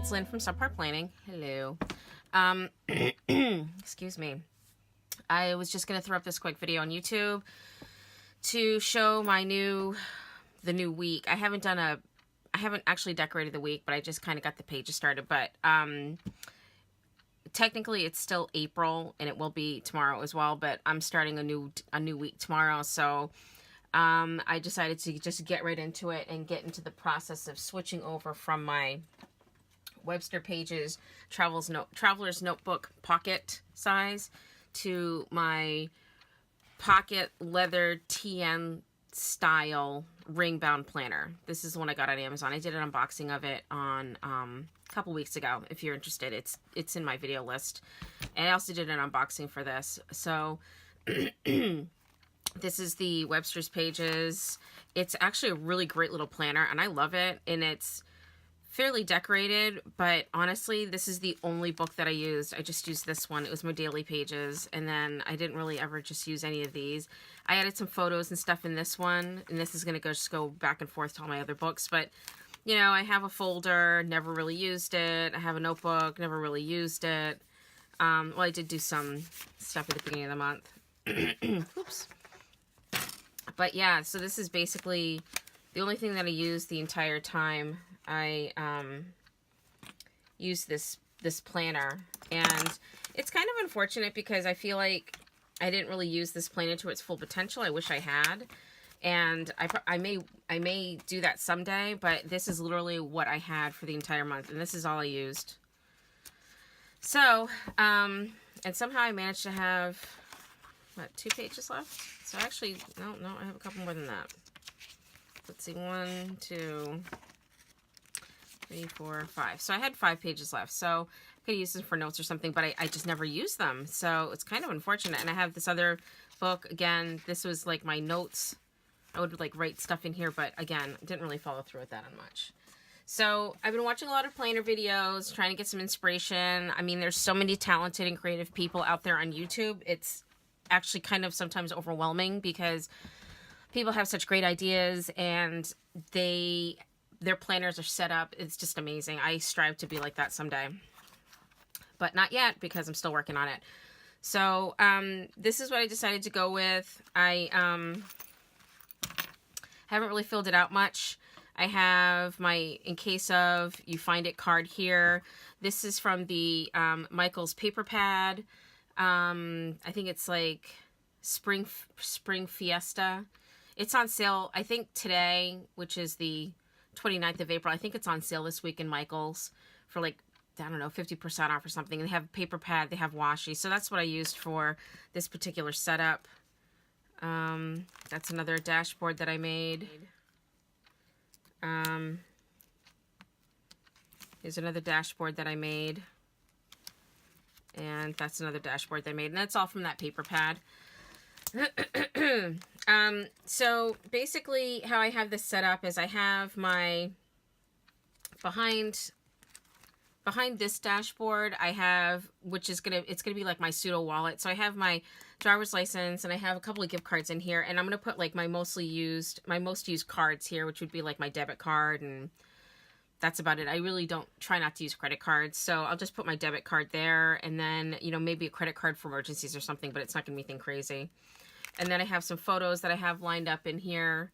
it's Lynn from Subpar Planning. Hello. Excuse me. I was just going to throw up this quick video on YouTube to show the new week. I haven't actually decorated the week, but I just kind of got the pages started. But technically it's still April, and it will be tomorrow as well, but I'm starting a new week tomorrow. So I decided to just get right into it and get into the process of switching over from my Webster Pages Traveler's Notebook pocket size to my pocket leather TN style ring bound planner. This is the one I got on Amazon. I did an unboxing of it on a couple weeks ago. If you're interested, it's in my video list. And I also did an unboxing for this. So this is the Webster's Pages. It's actually a really great little planner, and I love it. And it's fairly decorated, but honestly, this is the only book that I used. I just used this one. It was my daily pages, and then I didn't really ever just use any of these. I added some photos and stuff in this one, and this is going to just go back and forth to all my other books. But, you know, I have a folder, never really used it. I have a notebook, never really used it. Well, I did do some stuff at the beginning of the month. Oops. But yeah, so this is basically the only thing that I used the entire time I used this planner. And it's kind of unfortunate because I feel like I didn't really use this planner to its full potential. I wish I had. And I may do that someday, but this is literally what I had for the entire month, and this is all I used. So, and somehow I managed to have, what, 2 pages left? So actually, no, I have a couple more than that. Let's see, 1, 2, 3, 4, 5. So I had 5 pages left. So I could use them for notes or something, but I just never used them. So it's kind of unfortunate. And I have this other book. Again, this was like my notes. I would like write stuff in here, but again, didn't really follow through with that on much. So I've been watching a lot of planner videos, trying to get some inspiration. I mean, there's so many talented and creative people out there on YouTube. It's actually kind of sometimes overwhelming because people have such great ideas, and their planners are set up. It's just amazing. I strive to be like that someday, but not yet because I'm still working on it. So this is what I decided to go with. I haven't really filled it out much. I have my In Case Of You Find It card here. This is from the Michaels paper pad. I think it's like Spring Fiesta. It's on sale, I think today, which is the 29th of April. I think it's on sale this week in Michaels for like, I don't know, 50% off or something. They have paper pad, they have washi. So that's what I used for this particular setup. That's another dashboard that I made. Here's another dashboard that I made. And that's another dashboard that I made. And that's all from that paper pad. So basically how I have this set up is I have my behind this dashboard I have, which is it's gonna be like my pseudo wallet. So I have my driver's license, and I have a couple of gift cards in here, and I'm gonna put like my most used cards here, which would be like my debit card, and that's about it. I really try not to use credit cards, so I'll just put my debit card there, and then, you know, maybe a credit card for emergencies or something, but it's not gonna be anything crazy. And then I have some photos that I have lined up in here.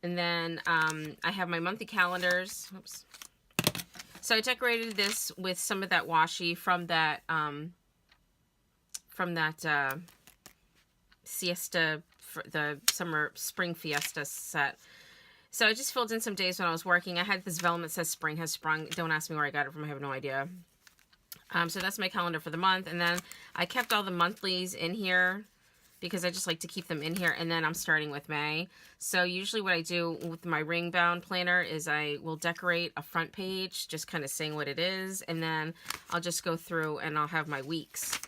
And then I have my monthly calendars. Oops. So I decorated this with some of that washi from that Siesta, the Spring Fiesta set. So I just filled in some days when I was working. I had this vellum that says Spring Has Sprung. Don't ask me where I got it from. I have no idea. So that's my calendar for the month. And then I kept all the monthlies in here because I just like to keep them in here. And then I'm starting with May. So usually what I do with my ring bound planner is I will decorate a front page, just kind of saying what it is. And then I'll just go through and I'll have my weeks.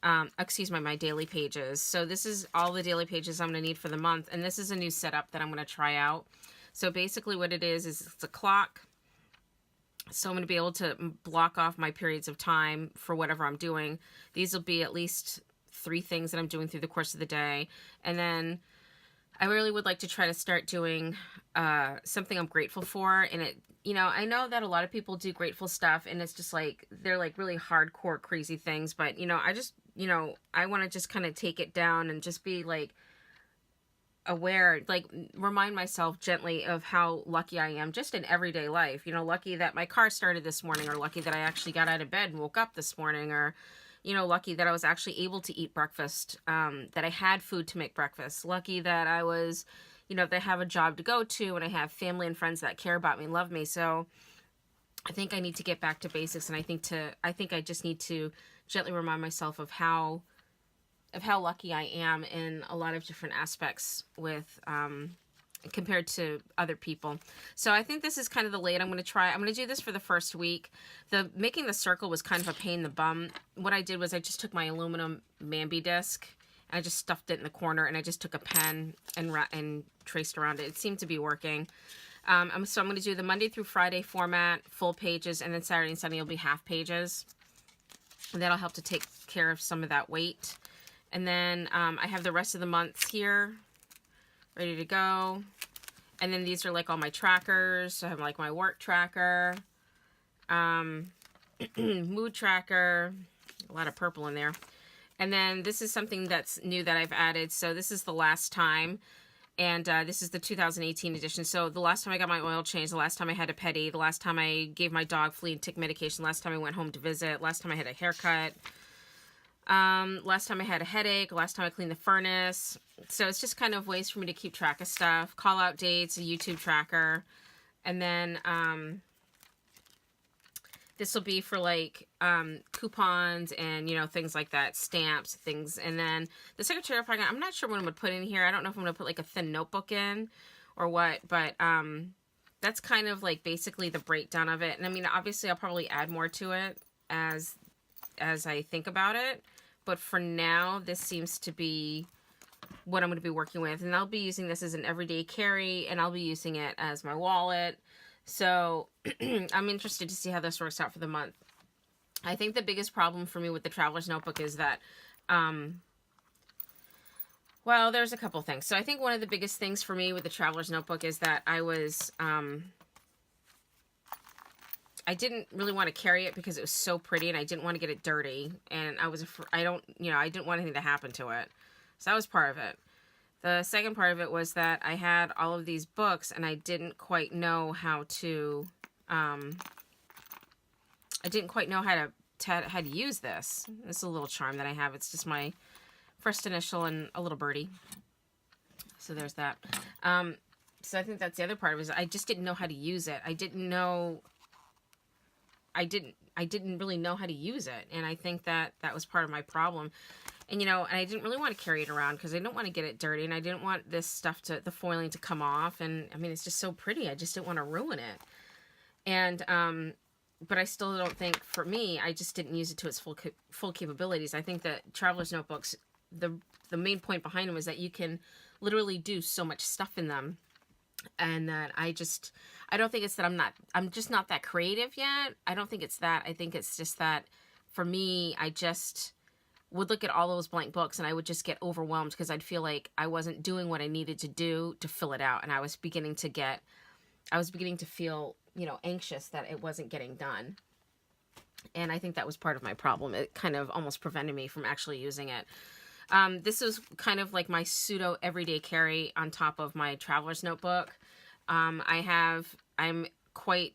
My daily pages. So this is all the daily pages I'm going to need for the month. And this is a new setup that I'm going to try out. So basically what it is it's a clock. So I'm going to be able to block off my periods of time for whatever I'm doing. These will be at least 3 things that I'm doing through the course of the day. And then I really would like to try to start doing something I'm grateful for. And it, I know that a lot of people do grateful stuff and it's just like, they're like really hardcore, crazy things. But, I just, I want to just kind of take it down and just be like aware, like remind myself gently of how lucky I am just in everyday life. Lucky that my car started this morning, or lucky that I actually got out of bed and woke up this morning, or lucky that I was actually able to eat breakfast, that I had food to make breakfast, lucky that I was, that I have a job to go to and I have family and friends that care about me and love me. So I think I need to get back to basics, and I think I just need to gently remind myself of how lucky I am in a lot of different aspects with compared to other people. So I think this is kind of the late I'm going to do this for the first week. Making the circle was kind of a pain in the bum. What I did was I just took my aluminum Bambi disc and I just stuffed it in the corner, and I just took a pen and traced around it. It seemed to be working. So I'm going to do the Monday through Friday format, full pages, and then Saturday and Sunday will be half pages. And that'll help to take care of some of that weight. And then I have the rest of the months here ready to go. And then these are like all my trackers. So I have like my work tracker, mood tracker, a lot of purple in there. And then this is something that's new that I've added. So this is the last time. And this is the 2018 edition. So the last time I got my oil changed, the last time I had a pedi, the last time I gave my dog flea and tick medication, last time I went home to visit, last time I had a haircut, last time I had a headache, last time I cleaned the furnace. So it's just kind of ways for me to keep track of stuff, call out dates, a YouTube tracker. And then this will be for like coupons and, things like that, stamps, things. And then the secretarial program, I'm not sure what I'm going to put in here. I don't know if I'm going to put like a thin notebook in or what, but that's kind of like basically the breakdown of it. And I mean, obviously I'll probably add more to it as I think about it. But for now, this seems to be what I'm going to be working with. And I'll be using this as an everyday carry, and I'll be using it as my wallet. So I'm interested to see how this works out for the month. I think the biggest problem for me with the Traveler's Notebook is that, well, there's a couple things. So I think one of the biggest things for me with the Traveler's Notebook is that I didn't really want to carry it because it was so pretty and I didn't want to get it dirty. And I didn't want anything to happen to it. So that was part of it. The second part of it was that I had all of these books and I didn't quite know how to, how to use this. This is a little charm that I have. It's just my first initial and a little birdie. So there's that. So I think that's the other part of it, is I just didn't know how to use it. I didn't really know how to use it. And I think that was part of my problem. And, and I didn't really want to carry it around because I didn't want to get it dirty, and I didn't want this stuff the foiling to come off. And I mean, it's just so pretty. I just didn't want to ruin it. And, but I still don't think, for me, I just didn't use it to its full capabilities. I think that Traveler's Notebooks, the main point behind them is that you can literally do so much stuff in them. And that I don't think it's that I'm just not that creative yet. I don't think it's that. I think it's just that for me, I just would look at all those blank books and I would just get overwhelmed because I'd feel like I wasn't doing what I needed to do to fill it out. And I was beginning to feel, anxious that it wasn't getting done. And I think that was part of my problem. It kind of almost prevented me from actually using it. This was kind of like my pseudo everyday carry on top of my Traveler's Notebook. I'm quite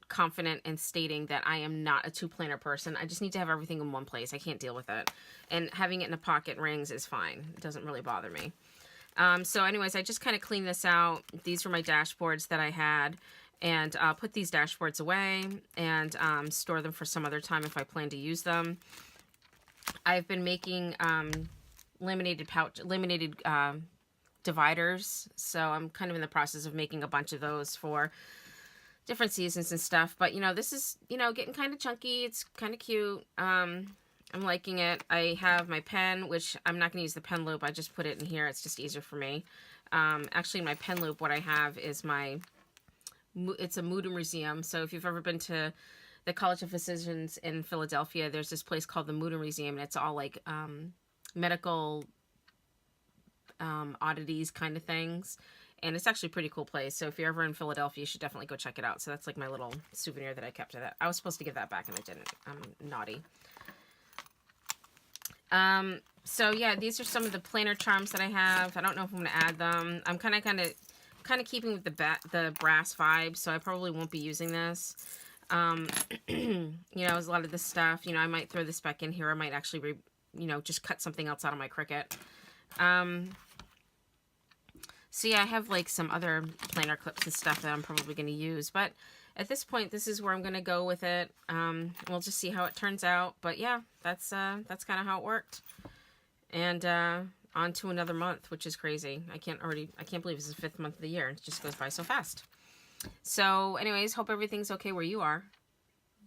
confident in stating that I am not a two-planner person. I just need to have everything in one place. I can't deal with it. And having it in a pocket rings is fine. It doesn't really bother me. So anyways, I just kind of cleaned this out. These were my dashboards that I had. And I'll put these dashboards away and store them for some other time if I plan to use them. I've been making laminated dividers. So I'm kind of in the process of making a bunch of those for different seasons and stuff. But, this is, getting kind of chunky. It's kind of cute. I'm liking it. I have my pen, which I'm not going to use the pen loop. I just put it in here. It's just easier for me. Actually, my pen loop, what I have is it's a Mood Museum. So if you've ever been to the College of Physicians in Philadelphia, there's this place called the Mood Museum, and it's all like medical oddities kind of things. And it's actually a pretty cool place. So if you're ever in Philadelphia, you should definitely go check it out. So that's like my little souvenir that I kept of that. I was supposed to give that back and I didn't. I'm naughty. So yeah, these are some of the planner charms that I have. I don't know if I'm going to add them. I'm kind of keeping with the brass vibe, so I probably won't be using this. You know, a lot of this stuff, you know, I might throw this back in here. I might actually, you know, just cut something else out of my Cricut. So yeah, I have like some other planner clips and stuff that I'm probably going to use, but at this point, this is where I'm going to go with it. We'll just see how it turns out, but yeah, that's kind of how it worked. And on to another month, which is crazy. I can't believe it's the 5th month of the year. It just goes by so fast. So anyways, hope everything's okay where you are.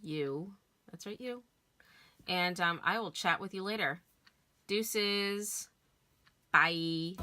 That's right, you. And I will chat with you later. Deuces. Bye.